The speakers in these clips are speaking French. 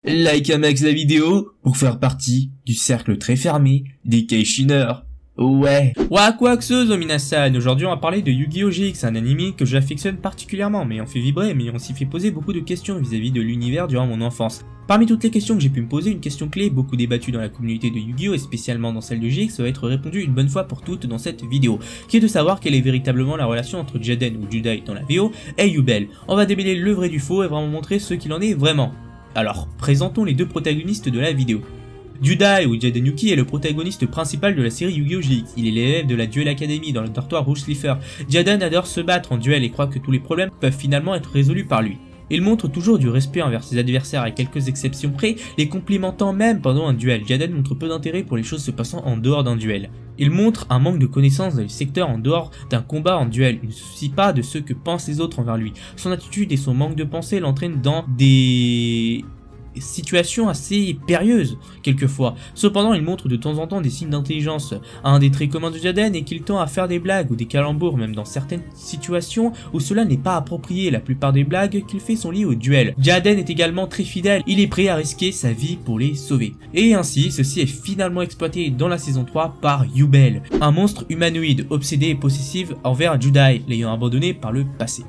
Like un max la vidéo pour faire partie du cercle très fermé des Keishiners. Ouais. Wakwakusu Minasan, aujourd'hui on va parler de Yu-Gi-Oh! GX, un anime que j'affectionne particulièrement, m'ayant fait vibrer, mais on s'y fait poser beaucoup de questions vis-à-vis de l'univers durant mon enfance. Parmi toutes les questions que j'ai pu me poser, une question clé, beaucoup débattue dans la communauté de Yu-Gi-Oh! Et spécialement dans celle de GX, va être répondue une bonne fois pour toutes dans cette vidéo, qui est de savoir quelle est véritablement la relation entre Jaden ou Judai dans la VO et Yubel. On va démêler le vrai du faux et vraiment montrer ce qu'il en est vraiment. Alors, présentons les deux protagonistes de la vidéo. Judai ou Jaden Yuki est le protagoniste principal de la série Yu-Gi-Oh! GX. Il est l'élève de la Duel Academy dans le dortoir Rouge Slifer. Jaden adore se battre en duel et croit que tous les problèmes peuvent finalement être résolus par lui. Il montre toujours du respect envers ses adversaires à quelques exceptions près, les complimentant même pendant un duel. Jaden montre peu d'intérêt pour les choses se passant en dehors d'un duel. Il montre un manque de connaissances dans les secteurs en dehors d'un combat en duel. Il ne se soucie pas de ce que pensent les autres envers lui. Son attitude et son manque de pensée l'entraînent dans des situation assez périlleuse quelquefois. Cependant, il montre de temps en temps des signes d'intelligence. Un des traits communs de Jaden est qu'il tend à faire des blagues ou des calembours, même dans certaines situations où cela n'est pas approprié. La plupart des blagues qu'il fait sont liées au duel. Jaden est également très fidèle, il est prêt à risquer sa vie pour les sauver. Et ainsi, ceci est finalement exploité dans la saison 3 par Yubel, un monstre humanoïde obsédé et possessif envers Judai, l'ayant abandonné par le passé.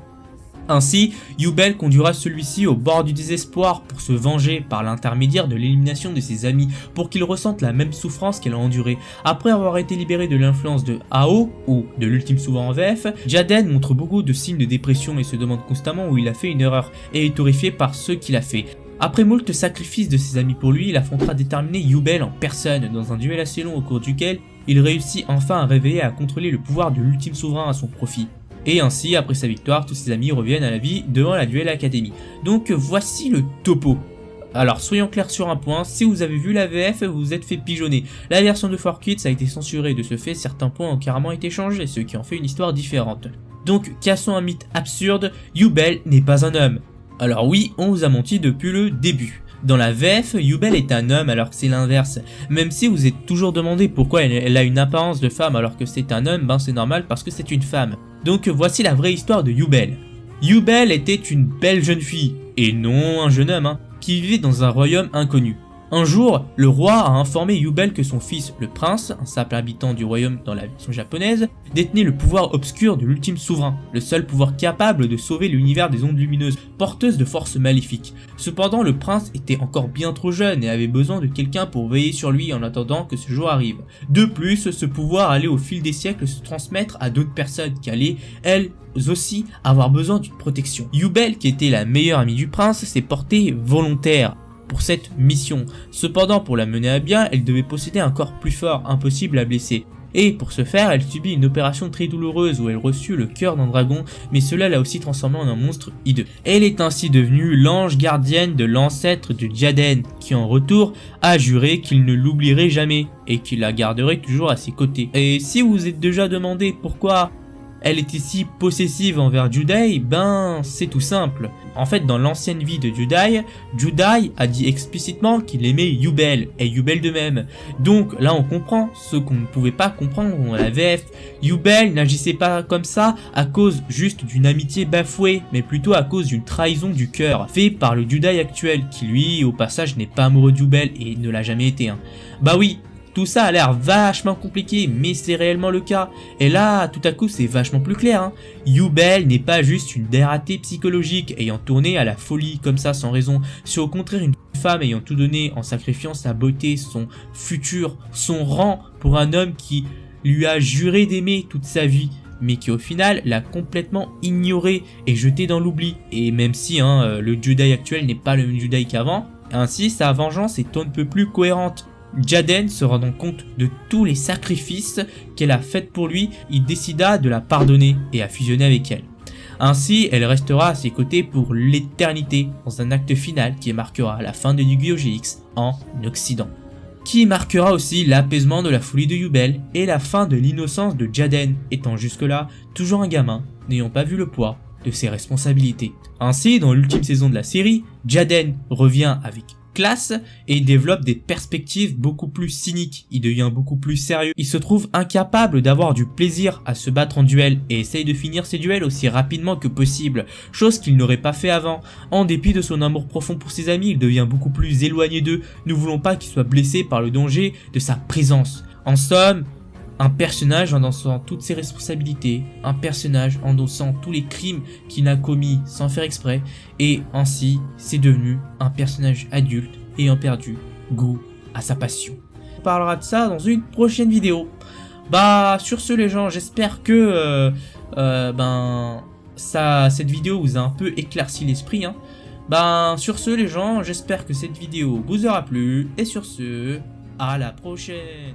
Ainsi, Yubel conduira celui-ci au bord du désespoir pour se venger par l'intermédiaire de l'élimination de ses amis, pour qu'il ressente la même souffrance qu'elle a endurée. Après avoir été libéré de l'influence de Ao, ou de l'ultime souverain en VF, Jaden montre beaucoup de signes de dépression et se demande constamment où il a fait une erreur, et est horrifié par ce qu'il a fait. Après moult sacrifices de ses amis pour lui, il affrontera déterminé Yubel en personne, dans un duel assez long au cours duquel il réussit enfin à réveiller et à contrôler le pouvoir de l'ultime souverain à son profit. Et ainsi, après sa victoire, tous ses amis reviennent à la vie devant la Duel Academy. Donc voici le topo. Alors soyons clairs sur un point, si vous avez vu la VF, vous vous êtes fait pigeonner. La version de 4Kids a été censurée, de ce fait certains points ont carrément été changés, ce qui en fait une histoire différente. Donc cassons un mythe absurde, Yubel n'est pas un homme. Alors oui, on vous a menti depuis le début. Dans la VF, Yubel est un homme alors que c'est l'inverse. Même si vous êtes toujours demandé pourquoi elle a une apparence de femme alors que c'est un homme, ben c'est normal parce que c'est une femme. Donc voici la vraie histoire de Yubel. Yubel était une belle jeune fille, et non un jeune homme, qui vivait dans un royaume inconnu. Un jour, le roi a informé Yubel que son fils, le prince, un simple habitant du royaume dans la version japonaise, détenait le pouvoir obscur de l'ultime souverain, le seul pouvoir capable de sauver l'univers des ondes lumineuses, porteuses de forces maléfiques. Cependant, le prince était encore bien trop jeune et avait besoin de quelqu'un pour veiller sur lui en attendant que ce jour arrive. De plus, ce pouvoir allait au fil des siècles se transmettre à d'autres personnes qui allaient, elles aussi, avoir besoin d'une protection. Yubel, qui était la meilleure amie du prince, s'est portée volontaire pour cette mission. Cependant, pour la mener à bien, elle devait posséder un corps plus fort, impossible à blesser. Et pour ce faire, elle subit une opération très douloureuse où elle reçut le cœur d'un dragon, mais cela l'a aussi transformée en un monstre hideux. Elle est ainsi devenue l'ange gardienne de l'ancêtre de Jaden, qui en retour a juré qu'il ne l'oublierait jamais, et qu'il la garderait toujours à ses côtés. Et si vous vous êtes déjà demandé pourquoi elle était si possessive envers Judai, ben c'est tout simple. En fait, dans l'ancienne vie de Judai, Judai a dit explicitement qu'il aimait Yubel, et Yubel de même. Donc là on comprend ce qu'on ne pouvait pas comprendre dans la VF. Yubel n'agissait pas comme ça à cause juste d'une amitié bafouée, mais plutôt à cause d'une trahison du cœur, fait par le Judai actuel, qui lui, au passage, n'est pas amoureux de Yubel, et ne l'a jamais été. Bah oui, tout ça a l'air vachement compliqué, mais c'est réellement le cas. Et là, tout à coup, c'est vachement plus clair. Yubel n'est pas juste une dératée psychologique ayant tourné à la folie comme ça sans raison. C'est au contraire une femme ayant tout donné en sacrifiant sa beauté, son futur, son rang pour un homme qui lui a juré d'aimer toute sa vie, mais qui au final l'a complètement ignoré et jeté dans l'oubli. Et même si le Judai actuel n'est pas le même Judai qu'avant, ainsi sa vengeance est un peu plus cohérente. Jaden, se rendant compte de tous les sacrifices qu'elle a faits pour lui, il décida de la pardonner et à fusionner avec elle. Ainsi, elle restera à ses côtés pour l'éternité, dans un acte final qui marquera la fin de Yu-Gi-Oh! GX en Occident. Qui marquera aussi l'apaisement de la folie de Yubel et la fin de l'innocence de Jaden, étant jusque-là toujours un gamin, n'ayant pas vu le poids de ses responsabilités. Ainsi, dans l'ultime saison de la série, Jaden revient avec classe et développe des perspectives beaucoup plus cyniques. Il devient beaucoup plus sérieux. Il se trouve incapable d'avoir du plaisir à se battre en duel et essaye de finir ses duels aussi rapidement que possible, chose qu'il n'aurait pas fait avant. En dépit de son amour profond pour ses amis, il devient beaucoup plus éloigné d'eux. Nous voulons pas qu'il soit blessé par le danger de sa présence. En somme, un personnage endossant toutes ses responsabilités, un personnage endossant tous les crimes qu'il a commis sans faire exprès, et ainsi c'est devenu un personnage adulte ayant perdu goût à sa passion. On parlera de ça dans une prochaine vidéo. Bah sur ce les gens, j'espère que cette vidéo vous a un peu éclairci l'esprit. Sur ce les gens, j'espère que cette vidéo vous aura plu, et sur ce, à la prochaine.